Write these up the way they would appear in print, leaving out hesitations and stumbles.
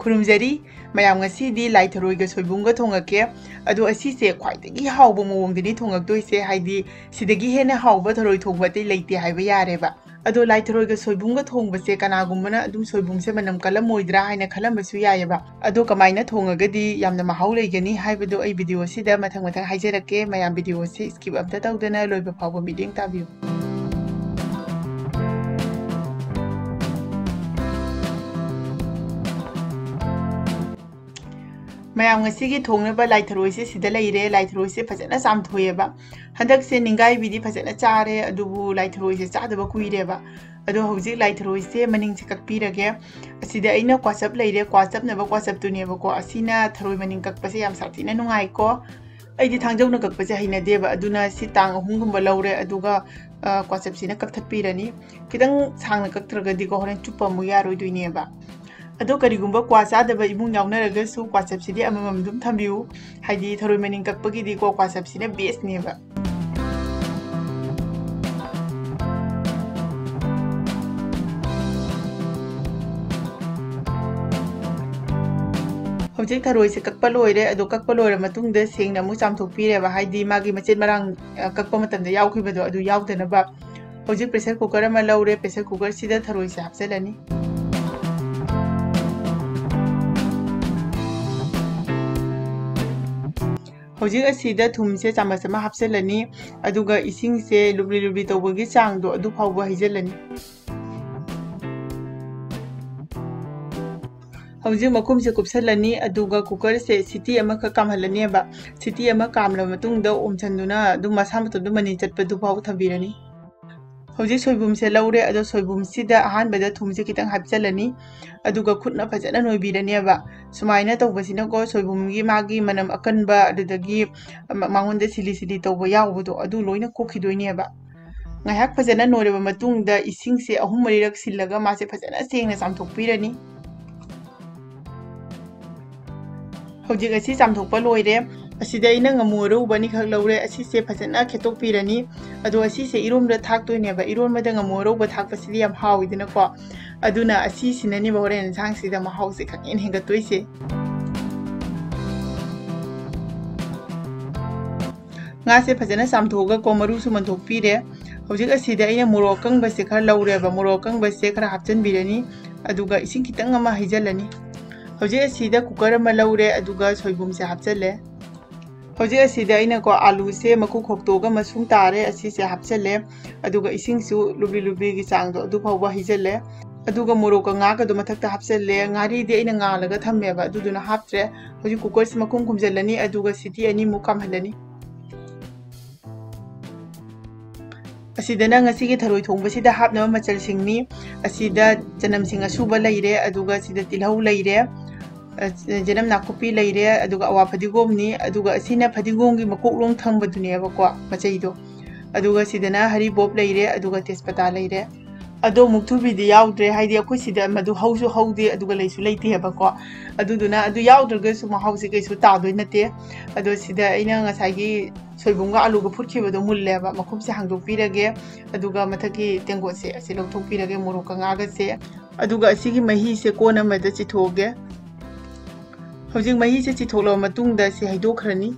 खुरुमजरी मयाम ngasidi lai tharoi ga soibum ga thongake adu asise khwaidagi hawba mawongdani thongakdoise haidi sidagi hena hawba tharoi thongba te leite haiba yare ba adu lai tharoi ga soibum ga thongba se kanagumana adum soibum se manam kalamoidra haina khalambasu yaye ba adu kamaina thongagadi yamna mahau leigani haibadu ai video sida mathang mathang haijarake mayam video se skip amta tawdana loiba phawba meeting tabiu ma'am ngasi thongnaba lai tharoi se sida leire lai tharoi se phajana samthoyeba handak se ningai bidi phajana chare adubu lai tharoi se chadaba kuireba adu hojik lai tharoi se maning se kakpirage asida aina kwasap leire kwasap naba kwasap tuneba ko asina tharoi maning kakpase yam satina nungai ko aidi thangjau na kakpase haina deba aduna si tang ahungumba laure aduga kwasap sina kakthatpirani kidang sangna kaktragadi ko horen chupa mu yaroi duineba ado karigumba kwasa daba imung yawnaragasu kwasap sidi amamam dum thambiu haidi tharoi maning kakpagi di ko kwasap sina base neba hojik tharoi se kakpa loire ado kakpa loire matungda sengna mu chamthokpire ba haidi magi machet marang kakpa matamda yawkhibado adu yawdana ba hojik pressure cooker ama laure pressure cooker sida tharoi se hapsalani hojik asida thum se chamas ama hapselani aduga ising se lubli lubli tawbagi changdo adu phawba hijalani hojik makum se kupsalani aduga cooker se city ama ka kamhalani ba city ama kamla matungda omchanduna adu masamto du mani chatpadu phaw thabirani hojik soibum se laure ado soibum sida ahan bada thum se kitang hapsalani aduga khutna phajana noibirani ba sumaina tawbasina ko soibum gi magi manam akanba adudagi mangonda sili sili tawba yawbudo adu loina kokhidoini ba ngahak phajana noreba matungda ising se ahum marirak sillaga mase phajana sengna chamthokpirani hojik asi chamthokpa loire asida ina ngamuru bani khak laure asi se phajana khetokpirani adu asi se iromda thaktoine ba ironmada ngamuru ba thakpasidi yam hawidina ko aduna asi sinani ba horen sang sida ma hause khak en henga toise nga se phajana samthoga ko maru su manthokpire hojik asida ina morokang ba se khar laure ba morokang ba se khar hapchan birani aduga ising kitang ama hijalani hojik asida cooker ama laure aduga soibum se hapchale hojik asida ina ko alu se maku khoktoga masung tare asi se hapchale aduga ising su lubli lubli gi changdo adu phawba hijale aduga morok nga ka do mathakta hapchale ngari de ina nga laga thammeba aduduna haptre hojik cooker se makum khumjalani aduga city ani mu kamhalani asidana ngasi gi tharoi thongba sida hapna machal singni asida janam singa suba leire aduga sida tilhau leire janam nakupi leire aduga awa phadigomni aduga asina phadigomgi makoklong thangba duneba ko machaido aduga sidana hari bob leire aduga tespata leire ado muktu bidi yaudre haidi akoi sida madu hausu haude aduga leisu leite heba ko aduduna adu yaudrga su mahausi kaisu tadoi nate ado sida aina ngasagi soibumga aluga phutkhibado mulleba makhum se hangdokpirage aduga mathaki tengo se ase lokthokpirage moroka ngaga se aduga asigi mahi se kona mada chithoge hojik mahi se chitholo matungda se haidokhrani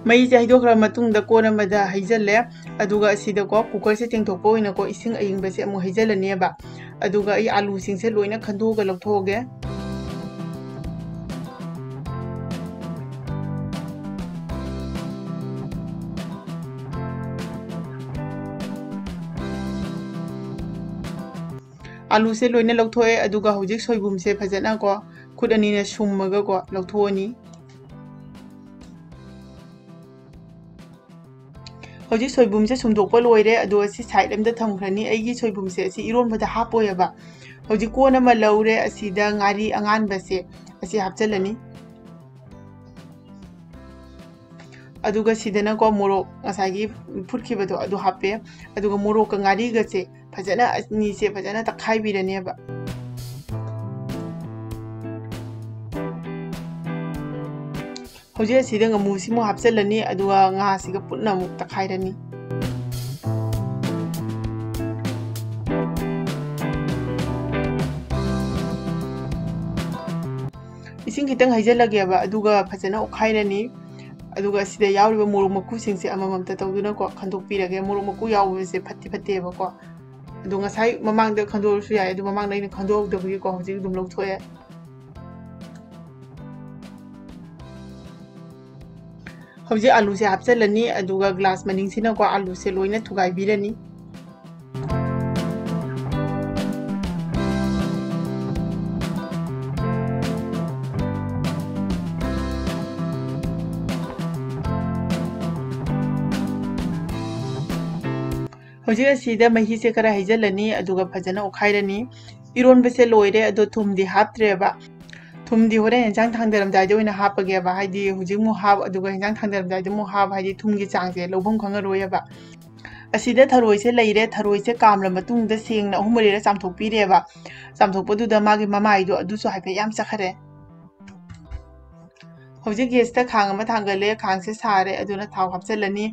mahi se haidokra matungda kona mada haijalle aduga asida ko cooker se tengthokpo oina ko ising ayingba se amu haijalani ba aduga ai alu sing se loina khandoga lokthogge alu se loina lokthoi aduga hojik soibum se phajana ko khudani na summaga ko lokthoni hojik soibum se sumdokpa loire adu asi side amda thamkhrani aigi soibum se asi ironbada hapoyaba hojik kona ma laure asida ngari anganba se asi hapchalani aduga sidana ko morok ngasagi phutkhibado adu hape aduga morok ka ngari ga se phajana ni se phajana takhai birane ba hojik asida ngamu simu hapchalani aduga nga siga putna muk takhairani ꯏꯁꯤꯡ ꯈꯤꯇꯪ ꯍꯩꯖꯤꯜꯂꯒꯦꯕ ꯑꯗꯨꯒ ꯐꯖꯅ ꯑꯣꯠꯈꯥꯏꯔꯅꯤ ꯑꯗꯨꯒ ꯁꯤꯗ ꯌꯥꯎꯔꯤꯕ ꯃꯣꯔꯣꯛ ꯃꯀꯨꯁꯤꯡꯁꯦ ꯑꯃꯃꯝꯇ ꯇꯧꯗꯨꯅꯀꯣ ꯈꯟꯗꯣꯛꯄꯤꯔꯒꯦ ꯃꯣꯔꯣꯛ ꯃꯀꯨ ꯌꯥꯎꯕꯁꯦ ꯐꯠꯇꯦꯕꯀꯣ ꯑꯗꯣ ꯉꯁꯥꯏ ꯃꯃꯥꯡꯗ ꯈꯟꯗꯣꯛꯑꯁꯨ ꯌꯥꯏ ꯑꯗꯣ ꯃꯃꯥꯡꯗ ꯑꯩꯅ ꯈꯟꯗꯣꯛꯍꯧꯗꯕꯒꯤꯀꯣ ꯍꯧꯖꯤꯛ ꯑꯗꯨꯝ ꯂꯧꯊꯣꯛꯑꯦ ꯍꯧꯖꯤꯛ ꯑꯂꯨꯁꯦ ꯍꯥꯞꯆꯤꯜꯂꯅꯤ ꯑꯗꯨꯒ ꯒ꯭ꯂꯥꯁ ꯃꯅꯤꯡꯁꯤꯅꯀꯣ ꯑꯂꯨꯁꯦ ꯂꯣꯏꯅ ꯊꯨꯒꯥꯏꯕꯤꯔꯅꯤ ꯍꯧꯖꯤꯛ ꯑꯁꯤꯗ ꯃꯍꯤꯁꯦ ꯈꯔ ꯍꯩꯖꯤꯜꯂꯅꯤ ꯑꯗꯨꯒ ꯐꯖꯅ ꯑꯣꯠꯈꯥꯏꯔꯅꯤ ꯏꯔꯣꯟꯕꯁꯦ ꯂꯣꯏꯔꯦ ꯑꯗꯣ ꯊꯨꯝꯗꯤ ꯍꯥꯞꯇ꯭ꯔꯦꯕ ꯊꯨꯝꯗꯤ ꯍꯣꯔꯦꯟ ꯏꯟꯖꯥꯡ ꯊꯥꯡꯗꯔꯝꯗꯥꯏꯗ ꯑꯣꯏꯅ ꯍꯥꯞꯄꯒꯦꯕ ꯍꯥꯏꯗꯤ ꯍꯧꯖꯤꯛ ꯑꯃꯨꯛ ꯍꯥꯞ ꯑꯗꯨꯒ ꯏꯟꯖꯥꯡ ꯊꯥꯡꯗꯔꯝꯗꯥꯏꯗ ꯑꯃꯨꯛ ꯍꯥꯞ ꯍꯥꯏꯗꯤ ꯊꯨꯝꯒꯤ ꯆꯥꯡꯁꯦ ꯂꯧꯐꯝ ꯈꯪꯉꯔꯣꯏꯕ ꯑꯁꯤꯗ ꯊꯔꯣꯏꯁꯦ ꯂꯩꯔꯦ ꯊꯔꯣꯏꯁꯦ ꯀꯥꯝꯂ ꯃꯇꯨꯡꯗ ꯁꯦꯡꯅ 3-4ꯔꯛ ꯆꯥꯝꯊꯣꯛꯄꯤꯔꯦꯕ ꯆꯥꯝꯊꯣꯛꯄꯗꯨꯗ ꯃꯥꯒꯤ ꯃꯃꯥꯏꯗꯣ ꯑꯗꯨꯁꯨ ꯍꯥꯏꯐꯦꯠ ꯌꯥꯝ ꯆꯠꯈꯔꯦ ꯍꯧꯖꯤꯛ ꯒꯦꯁꯇ ꯈꯥꯡ ꯑꯃ ꯊꯥꯡꯒꯠꯂꯦ ꯈꯥꯡꯁꯦ ꯁꯥꯔꯦ ꯑꯗꯨꯅ ꯊꯥꯎ ꯍꯥꯞꯆꯤꯜꯂꯅꯤ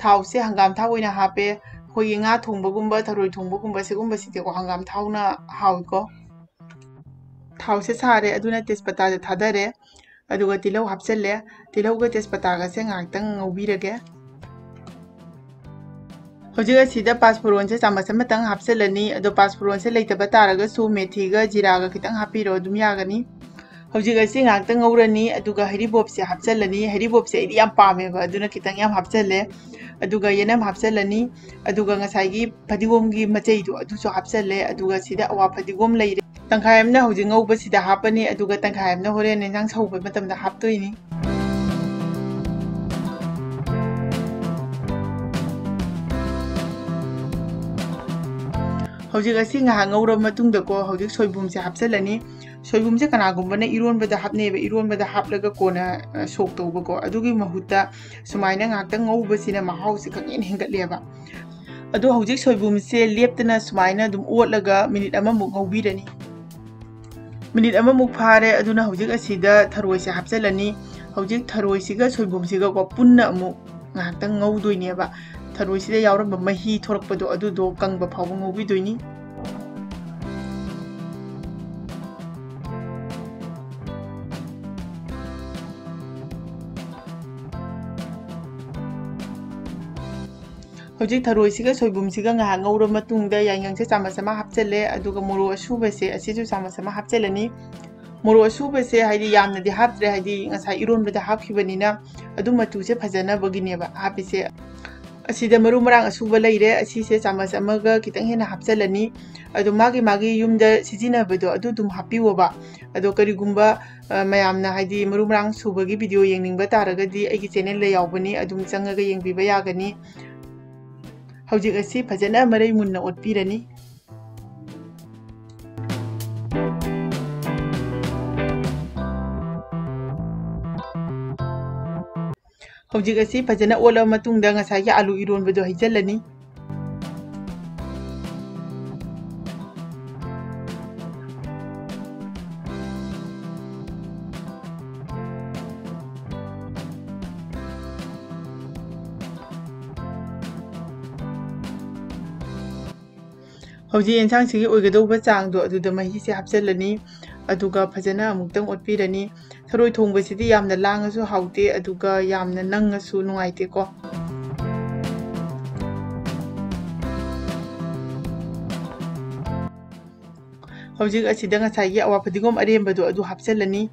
ꯊꯥꯎꯁꯦ ꯍꯪꯒꯥꯝ ꯊꯥꯎ ꯑꯣꯏꯅ ꯍꯥꯞꯄꯦ ꯑꯩꯈꯣꯏꯒꯤ ꯉꯥ ꯊꯣꯡꯕꯒꯨꯝꯕ ꯊꯔꯣꯏ ꯊꯣꯡꯕꯒꯨꯝꯕ ꯁꯤꯒꯨꯝꯕꯁꯤꯗꯤꯀꯣ ꯍꯪꯒꯥꯝ ꯊꯥꯎꯅ ꯍꯥꯎꯏꯀꯣ ꯊꯥꯎꯁꯦ ꯁꯥꯔꯦ ꯑꯗꯨꯅ ꯇꯦꯖꯄꯇꯥꯁꯦ ꯊꯥꯗꯔꯦ ꯑꯗꯨꯒ ꯇꯤꯜꯍꯧ ꯍꯥꯞꯆꯤꯜꯂꯦ ꯇꯤꯜꯍꯧꯒ ꯇꯦꯖꯄꯇꯥꯒꯁꯦ ꯉꯥꯏꯍꯥꯛꯇꯪ ꯉꯧꯕꯤꯔꯒꯦ ꯍꯧꯖꯤꯛ ꯑꯁꯤꯗ ꯄꯥꯁꯐꯣꯔꯣꯟꯁꯦ ꯆꯥꯃꯁ ꯑꯃꯇꯪ ꯍꯥꯞꯆꯤꯜꯂꯅꯤ ꯑꯗꯣ ꯄꯥꯁꯐꯣꯔꯣꯟꯁꯦ ꯂꯩꯇꯕ ꯇꯥꯔꯒꯁꯨ ꯃꯦꯊꯤꯒ ꯖꯤꯔꯥꯒ ꯈꯤꯇꯪ ꯍꯥꯞꯄꯤꯔꯣ ꯑꯗꯨꯝ ꯌꯥꯒꯅꯤ ꯍꯧꯖꯤꯛ ꯑꯁꯤ ꯉꯥꯏꯍꯥꯛꯇꯪ ꯉꯧꯔꯅꯤ ꯑꯗꯨꯒ ꯍꯩꯔꯤꯕꯣꯞꯁꯦ ꯍꯥꯞꯆꯤꯜꯂꯅꯤ ꯍꯩꯔꯤꯕꯣꯞꯁꯦ ꯑꯩꯗꯤ ꯌꯥꯝ ꯄꯥꯝꯃꯦꯕ ꯑꯗꯨꯅ ꯈꯤꯇꯪ ꯌꯥꯝ ꯍꯥꯞꯆꯤꯜꯂꯦ ꯑꯗꯨꯒ ꯌꯦꯅꯝ ꯍꯥꯞꯆꯤꯜꯂꯅꯤ ꯑꯗꯨꯒ ꯉꯁꯥꯏꯒꯤ ꯐꯗꯤꯒꯣꯝꯒꯤ ꯃꯆꯩꯗꯣ ꯑꯗꯨꯁꯨ ꯍꯥꯞꯆꯤꯜꯂꯦ ꯑꯗꯨꯒ ꯁꯤꯗ ꯑꯋꯥ ꯐꯗꯤꯒꯣꯝ ꯂꯩꯔꯦ ꯇꯪꯈꯥꯏ ꯑꯃꯅ ꯍꯧꯖꯤꯛ ꯉꯧꯕꯁꯤꯗ ꯍꯥꯞꯄꯅꯤ ꯑꯗꯨꯒ ꯇꯪꯈꯥꯏ ꯑꯃꯅ ꯍꯣꯔꯦꯟ ꯏꯟꯖꯥꯡ ꯁꯧꯕ ꯃꯇꯝꯗ ꯍꯥꯞꯇꯣꯏꯅꯤ ꯍꯧꯖꯤꯛ ꯑꯁꯤ ꯉꯥꯏꯍꯥꯛ ꯉꯧꯔꯕ ꯃꯇꯨꯡꯗꯀꯣ ꯍꯧꯖꯤꯛ ꯁꯣꯏꯕꯨꯝꯁꯦ ꯍꯥꯞꯆꯤꯜꯂꯅꯤ ꯁꯣꯏꯕꯨꯝꯁꯦ ꯀꯅꯥꯒꯨꯝꯕꯅ ꯏꯔꯣꯟꯕꯗ ꯍꯥꯞꯅꯩꯕ ꯏꯔꯣꯟꯕꯗ ꯍꯥꯞꯂꯒ ꯀꯣꯟꯅ ꯁꯣꯛ ꯇꯧꯕꯀꯣ ꯑꯗꯨꯒꯤ ꯃꯍꯨꯠꯇ ꯁꯨꯃꯥꯏꯅ ꯉꯥꯏꯍꯥꯛꯇꯪ ꯉꯧꯕꯁꯤꯅ ꯃꯍꯥꯎꯁꯦ ꯈꯪꯍꯦꯟ ꯍꯦꯟꯒꯠꯂꯦꯕ ꯑꯗꯣ ꯍꯧꯖꯤꯛ ꯁꯣꯏꯕꯨꯝꯁꯦ ꯂꯦꯞꯇꯅ ꯁꯨꯃꯥꯏꯅ ꯑꯗꯨꯝ ꯑꯣꯠꯂꯒ ꯃꯤꯅꯤꯠ ꯑꯃꯃꯨꯛ ꯉꯧꯕꯤꯔꯅꯤ ꯃꯤꯅꯤꯠ ꯑꯃꯃꯨꯛ ꯐꯥꯔꯦ ꯑꯗꯨꯅ ꯍꯧꯖꯤꯛ ꯑꯁꯤꯗ ꯊꯔꯣꯏꯁꯦ ꯍꯥꯞꯆꯤꯜꯂꯅꯤ ꯍꯧꯖꯤꯛ ꯊꯔꯣꯏꯁꯤꯒ ꯁꯣꯏꯕꯨꯝꯁꯤꯒꯀꯣ ꯄꯨꯟꯅ ꯑꯃꯨꯛ ꯉꯥꯏꯍꯥꯛꯇꯪ ꯉꯧꯗꯣꯏꯅꯦꯕ ꯊꯔꯣꯏꯁꯤꯗ ꯌꯥꯎꯔꯝꯕ ꯃꯍꯤ ꯊꯣꯔꯛꯄꯗꯣ ꯑꯗꯨꯗꯣ ꯀꯪꯕ ꯐꯥꯎꯕ ꯉꯧꯕꯤꯗꯣꯏꯅꯤ ꯍꯧꯖꯤꯛ ꯊꯔꯣꯏꯁꯤꯒ ꯁꯣꯏꯕꯨꯝꯁꯤꯒ ꯉꯥꯏꯍꯥꯛ ꯉꯧꯔꯕ ꯃꯇꯨꯡꯗ ꯌꯥꯏꯉꯪꯁꯦ ꯆꯥꯃꯁ ꯑꯃ ꯍꯥꯞꯆꯤꯜꯂꯦ ꯑꯗꯨꯒ ꯃꯣꯔꯣꯛ ꯑꯁꯨꯕꯁꯦ ꯑꯁꯤꯁꯨ ꯆꯥꯃꯁ ꯑꯃ ꯍꯥꯞꯆꯤꯜꯂꯅꯤ ꯃꯣꯔꯣꯛ ꯑꯁꯨꯕꯁꯦ ꯍꯥꯏꯗꯤ ꯌꯥꯝꯅꯗꯤ ꯍꯥꯞꯇ꯭ꯔꯦ ꯍꯥꯏꯗꯤ ꯉꯁꯥꯏ ꯏꯔꯣꯟꯕꯗ ꯍꯥꯞꯈꯤꯕꯅꯤꯅ ꯑꯗꯨ ꯃꯆꯨꯁꯦ ꯐꯖꯅꯕꯒꯤꯅꯦꯕ ꯍꯥꯞꯄꯤꯁꯦ ꯑꯁꯤꯗ ꯃꯔꯨ ꯃꯔꯥꯡ ꯑꯁꯨꯕ ꯂꯩꯔꯦ ꯑꯁꯤꯁꯦ ꯆꯥꯃꯁ ꯑꯃꯒ ꯈꯤꯇꯪ ꯍꯦꯟꯅ ꯍꯥꯞꯆꯤꯜꯂꯅꯤ ꯑꯗꯣ ꯃꯥꯒꯤ ꯌꯨꯝꯗ ꯁꯤꯖꯤꯟꯅꯕꯗꯣ ꯑꯗꯨ ꯑꯗꯨꯝ ꯍꯥꯞꯄꯤꯌꯣꯕ ꯑꯗꯣ ꯀꯔꯤꯒꯨꯝꯕ ꯃꯌꯥꯝꯅ ꯍꯥꯏꯗꯤ ꯃꯔꯨ ꯃꯔꯥꯡ ꯁꯨꯕꯒꯤ ꯚꯤꯗꯤꯑꯣ ꯌꯦꯡꯅꯤꯡꯕ ꯇꯥꯔꯒꯗꯤ ꯑꯩꯒꯤ ꯆꯦꯅꯦꯜꯗ ꯌꯥꯎꯕꯅꯤ ꯑꯗꯨꯝ ꯆꯪꯉꯒ ꯌꯦꯡꯕꯤꯕ ꯌꯥꯒꯅꯤ ꯍꯧꯖꯤꯛ ꯑꯁꯤ ꯐꯖꯅ ꯃꯔꯩ ꯃꯨꯟꯅ ꯑꯣꯠꯄꯤꯔꯅꯤ ꯍꯧꯖꯤꯛ ꯑꯁꯤ ꯐꯖꯅ ꯑꯣꯠꯂꯕ ꯃꯇꯨꯡꯗ ꯉꯁꯥꯏꯒꯤ ꯑꯂꯨ ꯏꯔꯣꯟꯕꯗꯣ ꯍꯩꯖꯤꯜꯂꯅꯤ ꯍꯧꯖꯤꯛ ꯌꯦꯟꯁꯥꯡꯁꯤꯒꯤ ꯑꯣꯏꯒꯗꯧꯕ ꯆꯥꯡꯗꯣ ꯑꯗꯨꯗ ꯃꯍꯤꯁꯦ ꯍꯥꯞꯆꯤꯜꯂꯅꯤ ꯑꯗꯨꯒ ꯐꯖꯅ ꯑꯃꯨꯛꯇꯪ ꯑꯣꯠꯄꯤꯔꯅꯤ ꯊꯔꯣꯏ ꯊꯣꯡꯕꯁꯤꯗꯤ ꯌꯥꯝꯅ ꯂꯥꯡꯉꯁꯨ ꯍꯥꯎꯇꯦ ꯑꯗꯨꯒ ꯌꯥꯝꯅ ꯅꯪꯉꯁꯨ ꯅꯨꯡꯉꯥꯏꯇꯦꯀꯣ ꯍꯧꯖꯤꯛ ꯑꯁꯤꯗ ꯉꯁꯥꯏꯒꯤ ꯑꯋꯥ ꯐꯗꯤꯒꯣꯝ ꯑꯔꯦꯝꯕꯗꯣ ꯑꯗꯨ ꯍꯥꯞꯆꯤꯜꯂꯅꯤ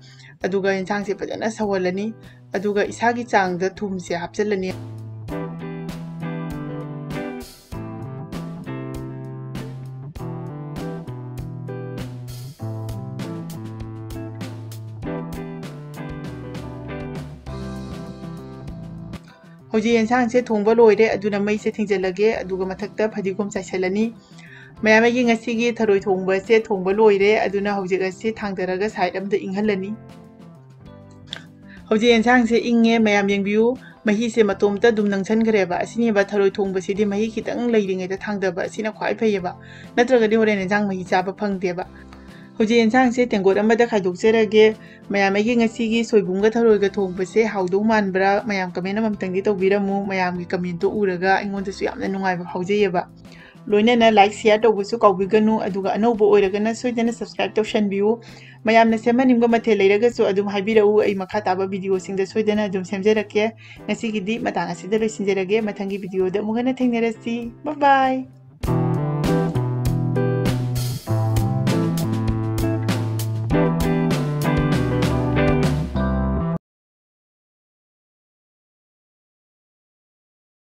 ꯑꯗꯨꯒ ꯌꯦꯟꯁꯥꯡꯁꯦ ꯐꯖꯅ ꯁꯧꯍꯜꯂꯅꯤ ꯑꯗꯨꯒ ꯏꯁꯥꯒꯤ ꯆꯥꯡꯗ ꯊꯨꯝꯁꯦ ꯍꯥꯞꯆꯤꯜꯂꯅꯤ ꯍꯧꯖꯤꯛ ꯌꯦꯟꯁꯥꯡꯁꯦ ꯊꯣꯡꯕ ꯂꯣꯏꯔꯦ ꯑꯗꯨꯅ ꯃꯩꯁꯦ ꯊꯤꯡꯖꯤꯜꯂꯒꯦ ꯑꯗꯨꯒ ꯃꯊꯛꯇ ꯐꯗꯤꯒꯣꯝ ꯆꯥꯏꯁꯤꯜꯂꯅꯤ ꯃꯌꯥꯝ ꯑꯩꯒꯤ ꯉꯁꯤꯒꯤ ꯊꯔꯣꯏ ꯊꯣꯡꯕꯁꯦ ꯊꯣꯡꯕ ꯂꯣꯏꯔꯦ ꯑꯗꯨꯅ ꯍꯧꯖꯤꯛ ꯑꯁꯤ ꯊꯥꯡꯗꯔꯒ ꯁꯥꯏꯠ ꯑꯃꯗ ꯏꯪꯍꯜꯂꯅꯤ ꯍꯧꯖꯤꯛ ꯌꯦꯟꯁꯥꯡꯁꯦ ꯏꯪꯉꯦ ꯃꯌꯥꯝ ꯌꯦꯡꯕꯤꯌꯨ ꯃꯍꯤꯁꯦ ꯃꯇꯣꯝꯇ ꯑꯗꯨꯝ ꯅꯪꯁꯟꯈ꯭ꯔꯦꯕ ꯑꯁꯤꯅꯦꯕ ꯊꯔꯣꯏ ꯊꯣꯡꯕꯁꯤꯗꯤ ꯃꯍꯤ ꯈꯤꯇꯪ ꯂꯩꯔꯤꯉꯩꯗ ꯊꯥꯡꯗꯕ ꯑꯁꯤꯅ ꯈ꯭ꯋꯥꯏ ꯐꯩꯌꯦꯕ ꯅꯠꯇ꯭ꯔꯒꯗꯤ ꯍꯣꯔꯦꯟ ꯌꯦꯟꯁꯥꯡ ꯃꯍꯤ ꯆꯥꯕ ꯐꯪꯗꯦꯕ ꯍꯧꯖꯤꯛ ꯌꯦꯟꯁꯥꯡꯁꯦ ꯇꯦꯡꯀꯣꯠ ꯑꯃꯗ ꯈꯥꯏꯗꯣꯛꯆꯔꯒꯦ ꯃꯌꯥꯝ ꯑꯩꯒꯤ ꯉꯁꯤꯒꯤ ꯁꯣꯏꯕꯨꯝꯒ ꯊꯔꯣꯏꯒ ꯊꯣꯡꯕꯁꯦ ꯍꯥꯎꯗꯧ ꯃꯥꯟꯕ꯭ꯔꯥ ꯃꯌꯥꯝ ꯀꯃꯦꯟ ꯑꯃꯇꯪꯗꯤ ꯇꯧꯕꯤꯔꯝꯃꯨ ꯃꯌꯥꯝꯒꯤ ꯀꯃꯦꯟꯇꯣ ꯎꯔꯒ ꯑꯩꯉꯣꯟꯗꯁꯨ ꯌꯥꯝꯅ ꯅꯨꯡꯉꯥꯏꯕ ꯐꯥꯎꯖꯩꯌꯦꯕ लोइनना लाइक शेयर तौबसु काउबिगनु अदुगा अनौबो ओइरगना सोइदना सब्सक्राइब तौसनबियु मयामना सेमनिंगबा मथे लेरगसु अदुम हाइबिरउ अइ मखा ताबा वीडियो सिंगदा सोइदना अदुम सेमजरके ngasiगीदी मतंग असिदा लोइसिनजरगे मथंगी वीडियो द मुगना थेंगनरसी बाय बाय।